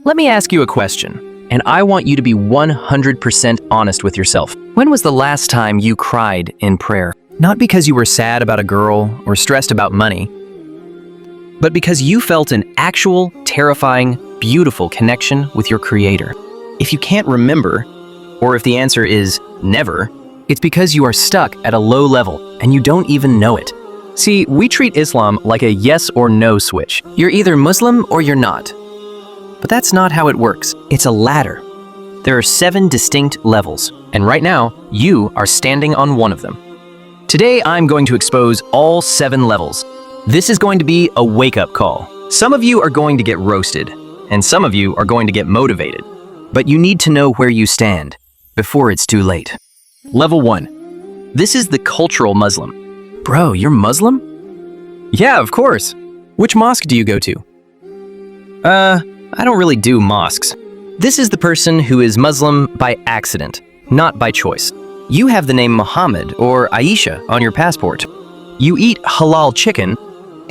Let me ask you a question, and I want you to be 100% honest with yourself. When was the last time you cried in prayer? Not because you were sad about a girl or stressed about money, but because you felt an actual, terrifying, beautiful connection with your Creator. If you can't remember, or if the answer is never, it's because you are stuck at a low level and you don't even know it. See, we treat Islam like a yes or no switch. You're either Muslim or you're not. But that's not how it works. It's a ladder. There are 7 distinct levels, and right now, you are standing on one of them. Today, I'm going to expose all 7 levels. This is going to be a wake-up call. Some of you are going to get roasted, and some of you are going to get motivated. But you need to know where you stand before it's too late. Level 1. This is the cultural Muslim. Bro, you're Muslim? Yeah, of course. Which mosque do you go to? I don't really do mosques. This is the person who is Muslim by accident, not by choice. You have the name Muhammad or Aisha on your passport. You eat halal chicken,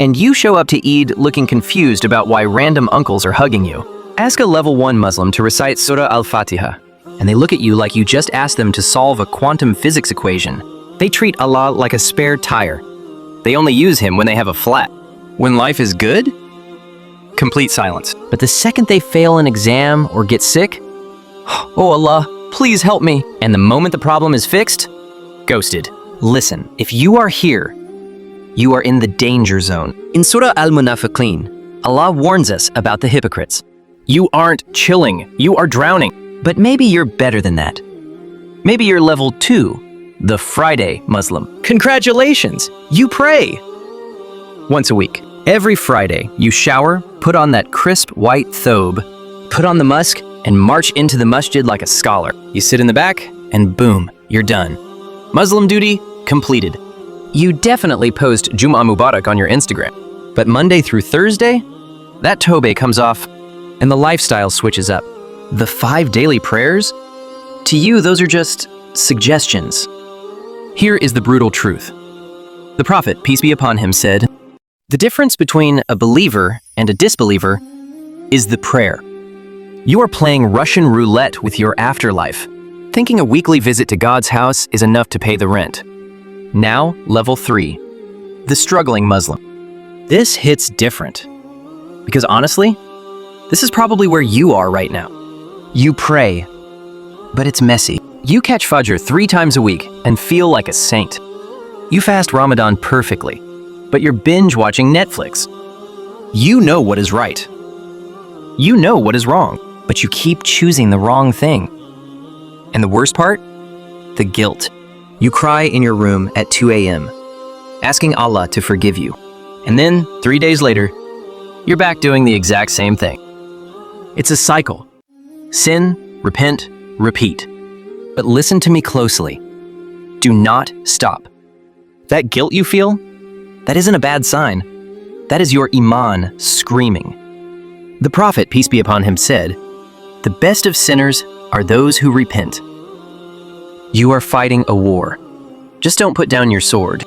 and you show up to Eid looking confused about why random uncles are hugging you. Ask a level 1 Muslim to recite Surah Al-Fatiha, and they look at you like you just asked them to solve a quantum physics equation. They treat Allah like a spare tire. They only use him when they have a flat. When life is good? Complete silence. But the second they fail an exam or get sick, oh Allah, please help me. And the moment the problem is fixed, ghosted. Listen, if you are here, you are in the danger zone. In Surah Al-Munafiqeen, Allah warns us about the hypocrites. You aren't chilling, you are drowning. But maybe you're better than that. Maybe you're level 2, the Friday Muslim. Congratulations, you pray. Once a week. Every Friday, you shower, put on that crisp white thobe, put on the musk, and march into the masjid like a scholar. You sit in the back, and boom, you're done. Muslim duty completed. You definitely post Jum'ah Mubarak on your Instagram. But Monday through Thursday, that tobe comes off, and the lifestyle switches up. The 5 daily prayers? To you, those are just suggestions. Here is the brutal truth. The Prophet, peace be upon him, said, the difference between a believer and a disbeliever is the prayer. You are playing Russian roulette with your afterlife, thinking a weekly visit to God's house is enough to pay the rent. Now, level 3, the struggling Muslim. This hits different. Because honestly, this is probably where you are right now. You pray, but it's messy. You catch Fajr 3 times a week and feel like a saint. You fast Ramadan perfectly, but you're binge watching Netflix. You know what is right. You know what is wrong, but you keep choosing the wrong thing. And the worst part? The guilt. You cry in your room at 2 a.m., asking Allah to forgive you. And then, 3 days later, you're back doing the exact same thing. It's a cycle. Sin, repent, repeat. But listen to me closely. Do not stop. That guilt you feel, that isn't a bad sign. That is your Iman screaming. The Prophet, peace be upon him, said, the best of sinners are those who repent. You are fighting a war. Just don't put down your sword.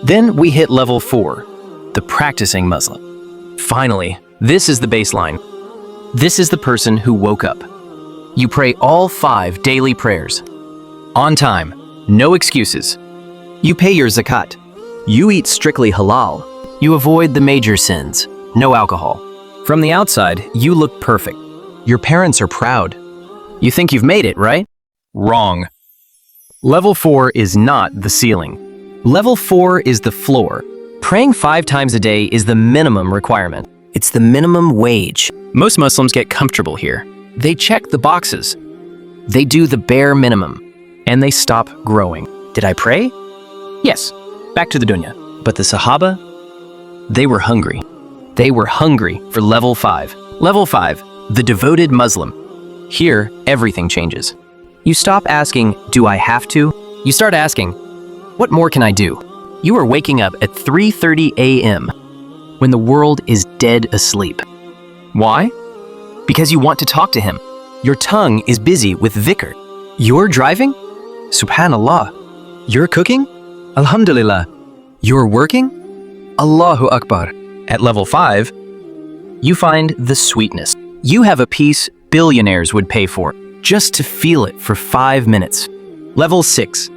Then we hit level 4, the practicing Muslim. Finally, this is the baseline. This is the person who woke up. You pray all 5 daily prayers. On time, no excuses. You pay your zakat. You eat strictly halal. You avoid the major sins, no alcohol. From the outside, you look perfect. Your parents are proud. You think you've made it, right? Wrong. Level 4 is not the ceiling. Level 4 is the floor. Praying 5 times a day is the minimum requirement. It's the minimum wage. Most Muslims get comfortable here. They check the boxes. They do the bare minimum. And they stop growing. Did I pray? Yes. Back to the dunya. But the Sahaba, they were hungry. They were hungry for level 5. Level 5, the devoted Muslim. Here, everything changes. You stop asking, do I have to? You start asking, what more can I do? You are waking up at 3:30 a.m. when the world is dead asleep. Why? Because you want to talk to him. Your tongue is busy with dhikr. You're driving? Subhanallah. You're cooking? Alhamdulillah. You're working? Allahu Akbar. At level 5, you find the sweetness. You have a peace billionaires would pay for, just to feel it for 5 minutes. Level 6.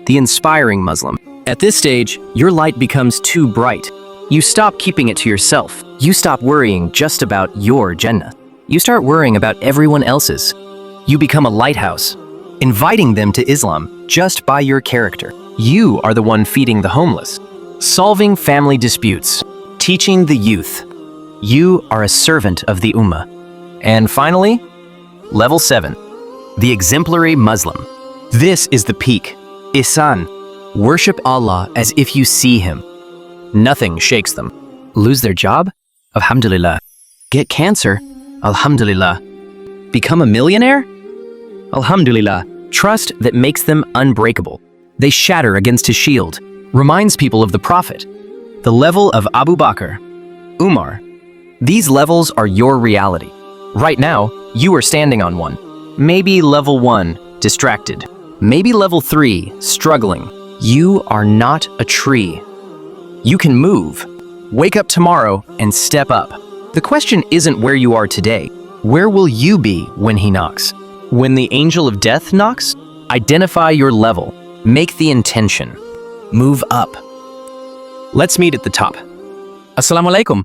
The inspiring Muslim. At this stage, your light becomes too bright. You stop keeping it to yourself. You stop worrying just about your Jannah. You start worrying about everyone else's. You become a lighthouse, inviting them to Islam just by your character. You are the one feeding the homeless, solving family disputes, teaching the youth. You are a servant of the Ummah. And finally, level 7, the exemplary Muslim. This is the peak. Ihsan. Worship Allah as if you see Him. Nothing shakes them. Lose their job? Alhamdulillah. Get cancer? Alhamdulillah. Become a millionaire? Alhamdulillah. Trust that makes them unbreakable. They shatter against His shield. Reminds people of the Prophet. The level of Abu Bakr, Umar. These levels are your reality. Right now, you are standing on one. Maybe level 1, distracted. Maybe level 3, struggling. You are not a tree. You can move. Wake up tomorrow and step up. The question isn't where you are today. Where will you be when He knocks? When the angel of death knocks? Identify your level. Make the intention. Move up. Let's meet at the top. Assalamu alaikum.